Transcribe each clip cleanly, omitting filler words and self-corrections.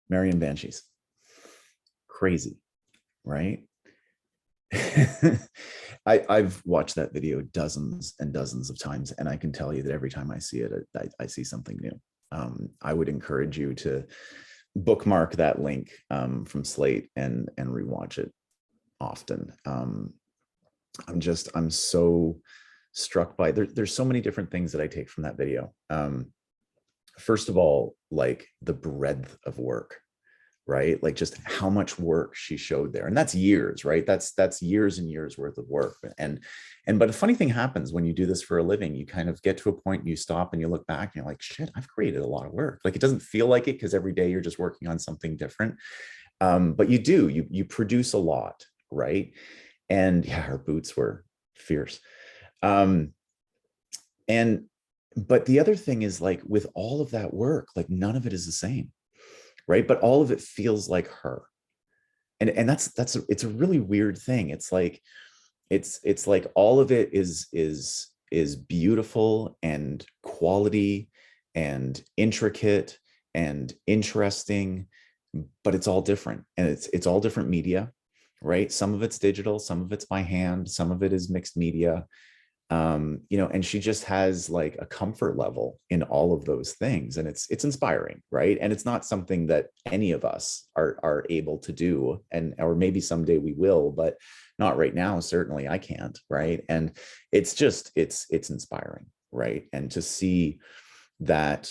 Marian Bantjes. Crazy, right? I've watched that video dozens and dozens of times, and I can tell you that every time I see it, I see something new. I would encourage you to bookmark that link from Slate and rewatch it often. I'm so struck by there's so many different things that I take from that video. First of all, like the breadth of work, right? Like just how much work she showed there. And that's years, right? That's years and years worth of work. But a funny thing happens when you do this for a living. You kind of get to a point and you stop and you look back and you're like, shit, I've created a lot of work. Like it doesn't feel like it because every day you're just working on something different. But you produce a lot, right? And yeah, her boots were fierce. But the other thing is, like, with all of that work, like none of it is the same, right? But all of it feels like her. And it's a really weird thing. It's like all of it is beautiful and quality and intricate and interesting, but it's all different, and it's all different media, right? Some of it's digital, some of it's by hand, some of it is mixed media. And she just has like a comfort level in all of those things, and it's inspiring, right? And it's not something that any of us are able to do, and or maybe someday we will, but not right now. Certainly I can't, right? And it's inspiring, right? And to see that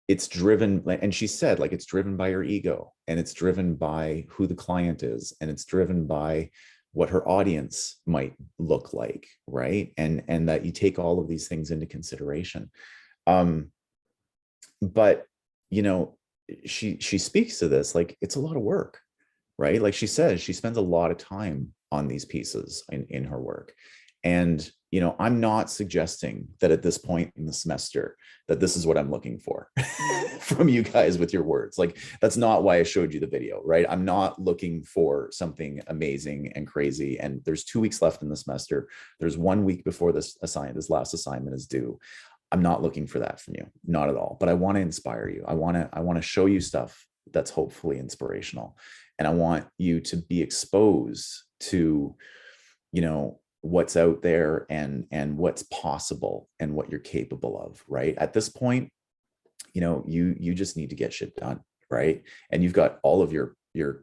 it's driven, and she said, like, it's driven by her ego, and it's driven by who the client is, and it's driven by what her audience might look like, right? And that you take all of these things into consideration. But she speaks to this like it's a lot of work, right? Like she says, she spends a lot of time on these pieces in her work. And I'm not suggesting that at this point in the semester that this is what I'm looking for from you guys with your words. Like, that's not why I showed you the video, right? I'm not looking for something amazing and crazy. And there's 2 weeks left in the semester. There's 1 week before this last assignment is due. I'm not looking for that from you, not at all. But I want to inspire you. I want to show you stuff that's hopefully inspirational. And I want you to be exposed to, what's out there and what's possible and what you're capable of, right? At this point, you just need to get shit done, right? And you've got all of your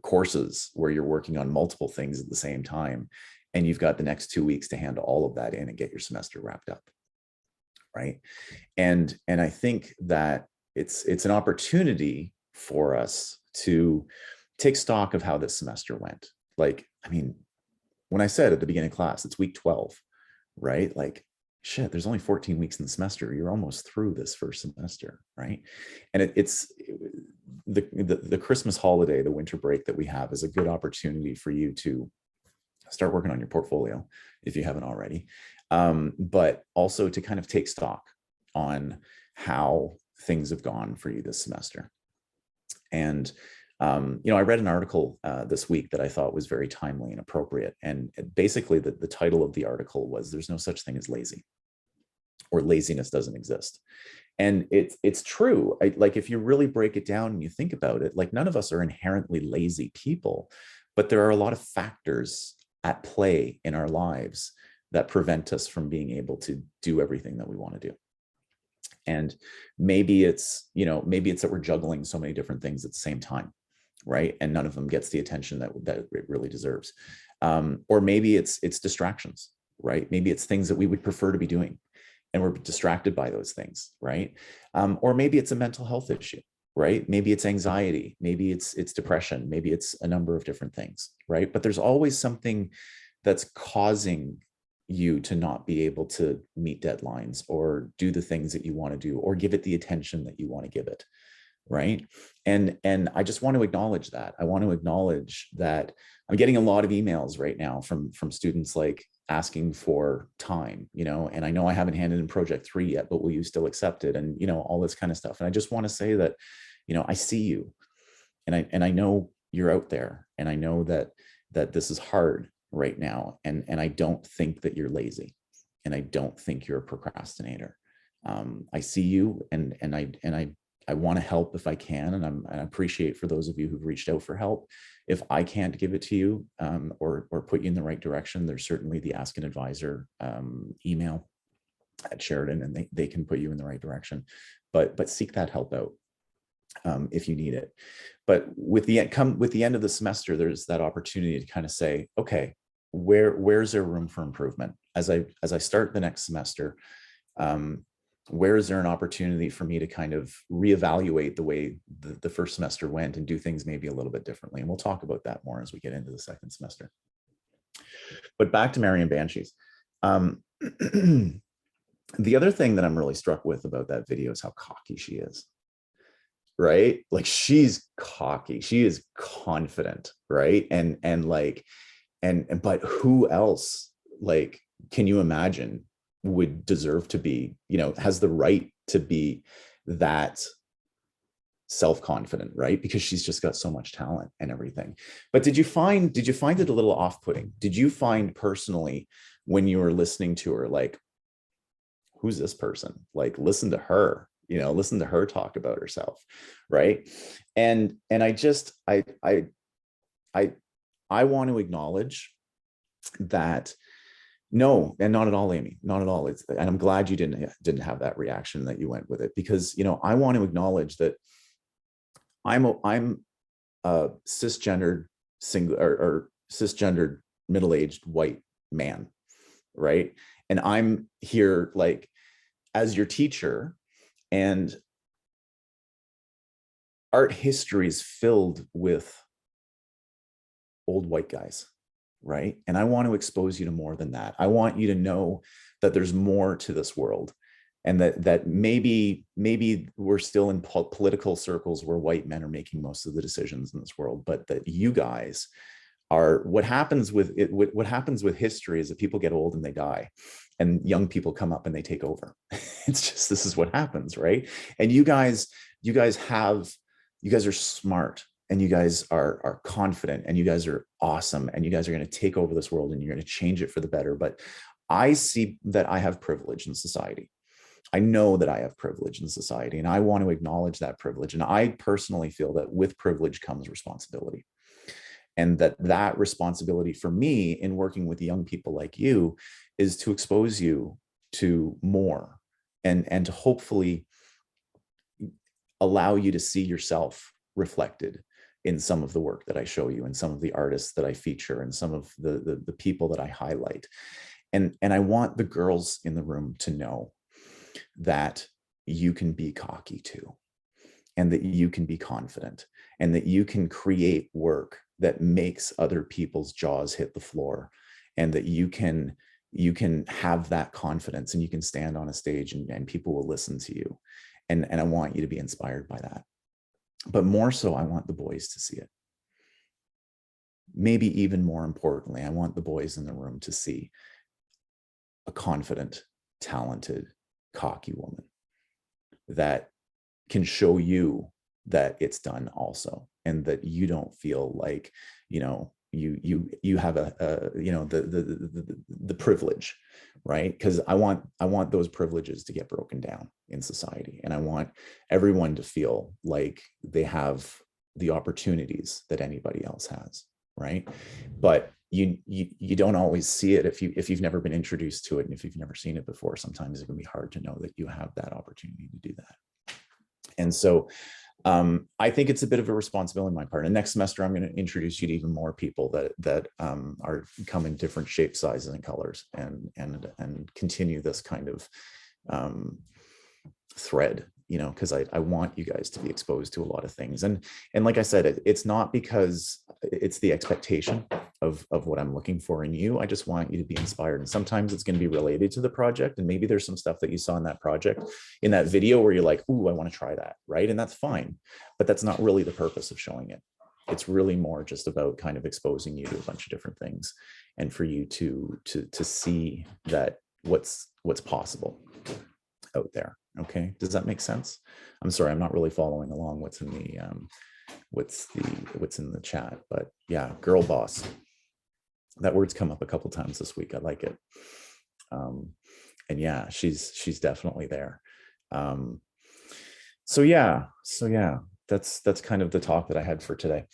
courses where you're working on multiple things at the same time, and you've got the next 2 weeks to hand all of that in and get your semester wrapped up, right? And I think that it's an opportunity for us to take stock of how this semester went. Like, I mean, when I said at the beginning of class, it's week 12, right? Like, shit, there's only 14 weeks in the semester. You're almost through this first semester, right? And it's the Christmas holiday, the winter break that we have, is a good opportunity for you to start working on your portfolio if you haven't already, but also to kind of take stock on how things have gone for you this semester. And I read an article this week that I thought was very timely and appropriate. And basically the title of the article was, "There's no such thing as lazy," or "laziness doesn't exist." And it's true. Like, if you really break it down and you think about it, like, none of us are inherently lazy people, but there are a lot of factors at play in our lives that prevent us from being able to do everything that we want to do. And maybe it's that we're juggling so many different things at the same time, right? And none of them gets the attention that it really deserves. Or maybe it's distractions, right? Maybe it's things that we would prefer to be doing, and we're distracted by those things, right? Or maybe it's a mental health issue, right? Maybe it's anxiety, maybe it's depression, maybe it's a number of different things, right? But there's always something that's causing you to not be able to meet deadlines or do the things that you want to do or give it the attention that you want to give it, right? And I just want to acknowledge that. I want to acknowledge that I'm getting a lot of emails right now from students, like, asking for time, and I know I haven't handed in project 3 yet, but will you still accept it? And, all this kind of stuff. And I just want to say that, I see you, and I know you're out there, and I know that this is hard right now. And I don't think that you're lazy, and I don't think you're a procrastinator. I see you, and I want to help if I can, and I appreciate for those of you who've reached out for help. If I can't give it to you or put you in the right direction, there's certainly the Ask an Advisor email at Sheridan, and they can put you in the right direction. But seek that help out if you need it. But with the end of the semester, there's that opportunity to kind of say, okay, where's there room for improvement as I start the next semester? Where is there an opportunity for me to kind of reevaluate the way the first semester went and do things maybe a little bit differently? And we'll talk about that more as we get into the second semester. But back to Marian Bantjes. The other thing that I'm really struck with about that video is how cocky she is, right? Like, she's cocky, she is confident, right? But who else, like, can you imagine would deserve to be, has the right to be that self-confident, right? Because she's just got so much talent and everything. But did you find it a little off-putting? Did you find personally, when you were listening to her, like, who's this person? Like, listen to her, listen to her talk about herself, right? And I want to acknowledge that. No, and not at all, Amy, not at all. And I'm glad you didn't have that reaction, that you went with it, because I want to acknowledge that I'm a cisgendered single or cisgendered middle-aged white man, right? And I'm here, like, as your teacher, and art history is filled with old white guys, right? And I want to expose you to more than that. I want you to know that there's more to this world, and that maybe we're still in political circles where white men are making most of the decisions in this world, but that you guys are, what happens with history is that people get old and they die, and young people come up and they take over. It's just, this is what happens, right? And you guys are smart, and you guys are confident, and you guys are awesome, and you guys are going to take over this world, and you're going to change it for the better. But I see that I have privilege in society. I know that I have privilege in society, and I want to acknowledge that privilege. And I personally feel that with privilege comes responsibility, and that responsibility for me in working with young people like you is to expose you to more, and to hopefully allow you to see yourself reflected in some of the work that I show you, and some of the artists that I feature, and some of the people that I highlight. And I want the girls in the room to know that you can be cocky too, and that you can be confident, and that you can create work that makes other people's jaws hit the floor, and that you can have that confidence, and you can stand on a stage, and people will listen to you. And I want you to be inspired by that. But more so, I want the boys to see it. Maybe even more importantly, I want the boys in the room to see a confident, talented, cocky woman that can show you that it's done also, and that you don't feel like, you have the privilege, right? Because I want those privileges to get broken down in society, and I want everyone to feel like they have the opportunities that anybody else has, right? But you don't always see it if you've never been introduced to it, and if you've never seen it before. Sometimes it can be hard to know that you have that opportunity to do that. And so I think it's a bit of a responsibility on my part. And next semester, I'm going to introduce you to even more people that are come in different shapes, sizes, and colors, and continue this kind of thread, because I want you guys to be exposed to a lot of things. And like I said, it's not because it's the expectation of what I'm looking for in you. I just want you to be inspired. And sometimes it's going to be related to the project. And maybe there's some stuff that you saw in that project, in that video, where you're like, ooh, I want to try that, right? And that's fine. But that's not really the purpose of showing it. It's really more just about kind of exposing you to a bunch of different things, and for you to see that what's possible out there. Okay, does that make sense? I'm sorry, I'm not really following along what's in the chat, but yeah, girl boss. That word's come up a couple times this week. I like it. And yeah, she's definitely there. So yeah, that's kind of the talk that I had for today.